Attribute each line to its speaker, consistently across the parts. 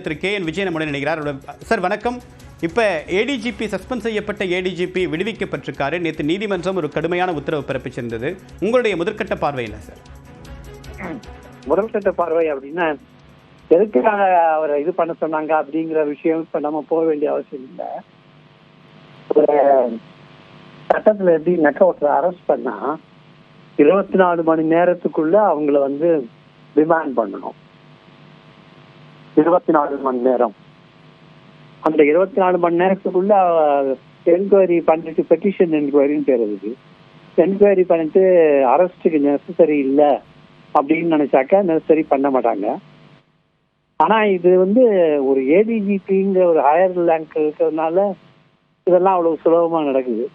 Speaker 1: திரு KN Vijayan நம்முடன் இணைகிறார். Sir வணக்கம். இப்போ ஏடிஜிபி சஸ்பெண்ட் செய்யப்பட்ட ஏடிஜிபி விடுவிக்கப்பட்டிருக்காரு. நேற்று நீதிமன்றம் ஒரு கடுமையான உத்தரவு பிறப்பிச்சிருந்தது. உங்களுடைய முதற்கட்ட பார்வை என்ன சார்?
Speaker 2: முதற்கட்ட பார்வை அப்படின்னா எதுக்காக அவரை இது பண்ண சொன்னாங்க அப்படிங்கிற விஷயம் இப்ப நம்ம போக வேண்டிய அவசியம் இல்லை. ஒரு சட்டத்துல எப்படின்னாக்கா ஒருத்தர் அரெஸ்ட் பண்ணா 24 மணி நேரத்துக்குள்ள அவங்கள ரிமாண்ட் பண்ணணும். 24 மணி நேரம். அந்த 24 மணி நேரத்துக்குள்ள என்கொயரி பண்ணிட்டு பெட்டிஷன் என்கொயரின்னு பேர் இருக்கு. என்கொயரி பண்ணிட்டு அரெஸ்டுக்கு நெசசரி இல்லை அப்படின்னு நினைச்சாக்கா நெசசரி பண்ண மாட்டாங்க. ஆனா இது ஒரு ஏடிஜிபிங்கிற ஒரு ஹையர் ரேங்க் இருக்கிறதுனால இதெல்லாம் அவ்வளவு சுலபமா நடக்குது.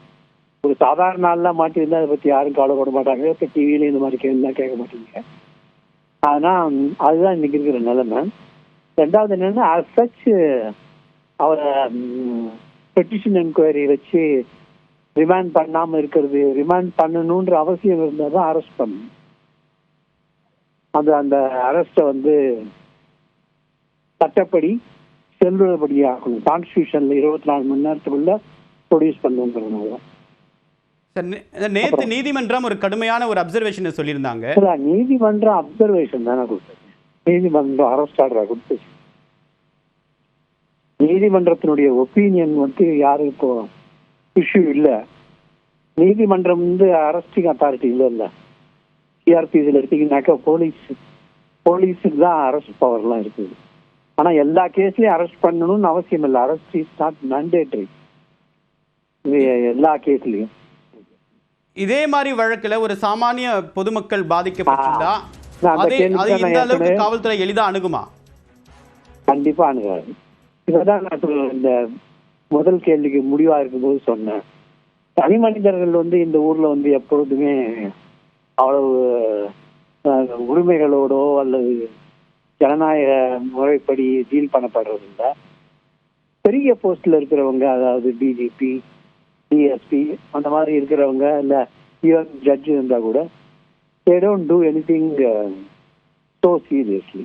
Speaker 2: ஒரு சாதாரண நாள்லாம் மாட்டிருந்தா அதை பத்தி யாரும் கவலைப்பட மாட்டாங்க. இப்ப டிவியில இந்த மாதிரி கேள்விலாம் கேட்க மாட்டீங்க. ஆனா அதுதான் இன்னைக்கு இருக்கிற நிலைமை. ரெண்டாவது என்னன்னா சச் அவரை பெட்டிஷன் என்கொயரி வச்சு ரிமாண்ட் பண்ணாம இருக்கிறது, ரிமாண்ட் பண்ணணுன்ற அவசியம் இருந்தால் தான் அரெஸ்ட் பண்ணணும். அந்த அரெஸ்ட்டை சட்டப்படி செல்லுபடி ஆகணும். கான்ஸ்டியூஷன்ல 24 மணி நேரத்துக்குள்ள ப்ரொடியூஸ் பண்ணுங்கிறதுனால.
Speaker 1: நேற்று நீதிமன்றம் ஒரு கடுமையான ஒரு அப்சர்வேஷன் சொல்லியிருந்தாங்க.
Speaker 2: நீதிமன்றம் அப்சர்வேஷன் தானே கொடுத்தது. நீதிமன்றம் அரெஸ்ட் ஆர்டரா கொடுத்துச்சு. நீதிமன்றத்தினுடைய ஒப்பீனியன் யாரும் இப்போ இஷ்யூ இல்லை. நீதிமன்றம் அரெஸ்டிங் அத்தாரிட்டி இல்லை. சிஆர்பிசியில் எடுத்தீங்கன்னாக்கா போலீஸுக்கு தான் அரெஸ்ட் பவர்லாம் இருக்குது. ஆனா எல்லா கேஸ்லயும் அரெஸ்ட் பண்ணணும்னு அவசியம் இல்லை. அரெஸ்ட் இஸ் நாட் மேண்டேட்டரி எல்லா கேஸ்லயும்.
Speaker 1: இதே மாதிரி வழக்குல ஒரு சாமானிய பொதுமக்கள் பாதிக்கப்பட்டிருந்தா அது இந்த அளவுக்கு காவல்துறை எளிதா அணுகுமா?
Speaker 2: கண்டிப்பா அணுகாது. இதான் நான் இந்த முதல் கேள்விக்கு முடிவா இருக்கும்போது சொன்னேன். தனி மனிதர்கள் இந்த ஊர்ல எப்பொழுதுமே அவ்வளவு உரிமைகளோடோ அல்லது ஜனநாயக முறைப்படி டீல் பண்ணப்படுறது இல்லை. பெரிய போஸ்ட்ல இருக்கிறவங்க, அதாவது டிஜிபி, டிஎஸ்பி அந்த மாதிரி இருக்கிறவங்க, இல்ல ஈவன் ஜட்ஜ் இருந்தா கூட they don't do anything so seriously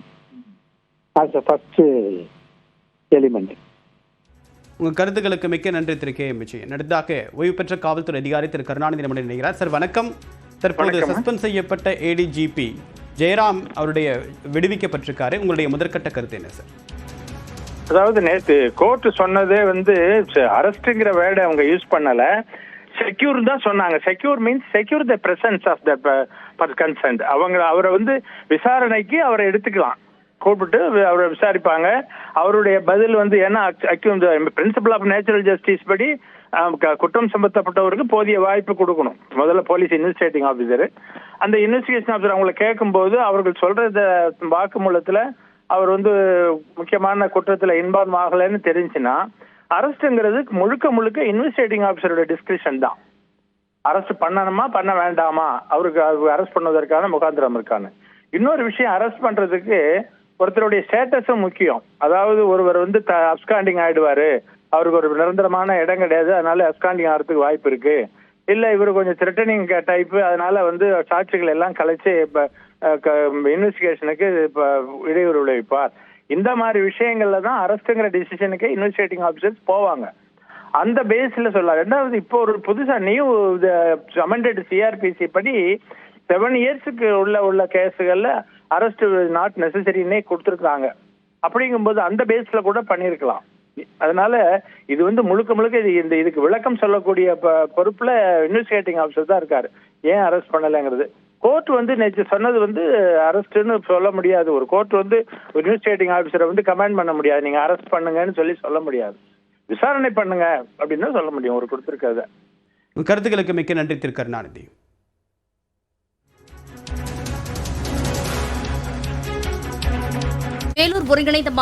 Speaker 2: as a first element.
Speaker 1: உங்க கருத்துக்களுக்கு மிக்க நன்றி திரு KM விஜயன். அடுத்ததாக ஓய்வு பெற்ற காவல்துறை அதிகாரி திரு கருணாநிதி நம்முடன் இணைகிறார். சார் வணக்கம். தற்போது சஸ்பெண்ட் செய்யப்பட்ட ஏடிஜிபி ஜெயராம் அவருடைய விடுவிக்கப்பட்டிருக்காரு. உங்களுடைய முதற்கட்ட கருத்து என்ன சார்?
Speaker 3: அதாவது நேற்று கோர்ட் சொன்னதே அரெஸ்ட்ங்கிற வேர்டை அவங்க யூஸ் பண்ணல, செக்யூர் தான் சொன்னாங்க. Secure means secure the presence of the concerned. அவரை விசாரணைக்கு அவரை எடுத்துக்கலாம், கூப்பிட்டு அவரை விசாரிப்பாங்க. அவருடைய பதில் ஏன்னா பிரின்சிபல் ஆஃப் நேச்சுரல் ஜஸ்டிஸ் படி குற்றம் சம்பந்தப்பட்டவருக்கு போதிய வாய்ப்பு கொடுக்கணும். முதல்ல போலீஸ் இன்வெஸ்டிகேட்டிங் ஆஃபீஸர், அந்த இன்வெஸ்டிகேஷன் ஆஃபீஸர் அவங்களை கேட்கும்போது அவர்கள் சொல்றத வாக்குமூலத்துல அவர் முக்கியமான குற்றத்துல இன்வால்வ் ஆகலைன்னு தெரிஞ்சுன்னா அரெஸ்ட்ங்கிறது முழுக்க இன்வெஸ்டிகேட்டிங் ஆஃபீஸரோட டிஸ்கிரிப்ஷன் தான். அரெஸ்ட் பண்ணணுமா பண்ண வேண்டாமா, அவருக்கு அரெஸ்ட் பண்ணுவதற்கான முகாந்திரம் இருக்கான்னு. இன்னொரு விஷயம், அரெஸ்ட் பண்றதுக்கு ஒருத்தருடைய ஸ்டேட்டஸும் முக்கியம். அதாவது ஒருவர் அப்ஸ்காண்டிங் ஆயிடுவாரு, அவருக்கு ஒரு நிரந்தரமான இடம் கிடையாது, அதனால அப்ஸ்காண்டிங் ஆகிறதுக்கு வாய்ப்பு இருக்கு, இல்ல இவரு கொஞ்சம் த்ரெட்டனிங் டைப்பு, அதனால சாட்சிகள் எல்லாம் கலைச்சு இன்வெஸ்டிகேஷனுக்கு இடையூறு விளைவிப்பார். இந்த மாதிரி விஷயங்கள்ல தான் அரெஸ்ட்ங்கிற டிசிஷனுக்கு இன்வெஸ்டிகேட்டிங் ஆஃபீஸர்ஸ் போவாங்க. அந்த பேஸ்ல சொல்லலாம். ரெண்டாவது, இப்போ ஒரு புதுசா நியூ அமெண்டட் சிஆர்பிசி படி 7 இயர்ஸுக்கு உள்ள கேஸுகள்ல அரெஸ்ட் நாட் நெசசரின்னே கொடுத்துருக்காங்க. அப்படிங்கும்போது அந்த பேஸ்ல கூட பண்ணிருக்கலாம். அதனால இது முழுக்க இதுக்கு விளக்கம் சொல்லக்கூடிய பொறுப்புல இன்வெஸ்டிகேட்டிங் ஆஃபீஸர் தான் இருக்காரு. ஏன் அரெஸ்ட் பண்ணலைங்கிறது கோர்ட் நேற்று சொன்னது அரெஸ்ட்னு சொல்ல முடியாது. ஒரு கோர்ட் இன்வெஸ்டிகேட்டிங் ஆஃபீஸரை கமாண்ட் பண்ண முடியாது, நீங்க அரெஸ்ட் பண்ணுங்கன்னு சொல்ல முடியாது. விசாரணை பண்ணுங்க அப்படின்னு சொல்ல முடியும் ஒரு கொடுத்திருக்கிறத.
Speaker 1: கருத்துக்களுக்கு மிக்க நன்றி திரு கருணாநிதி.
Speaker 4: வேலூர் ஒருங்கிணைந்த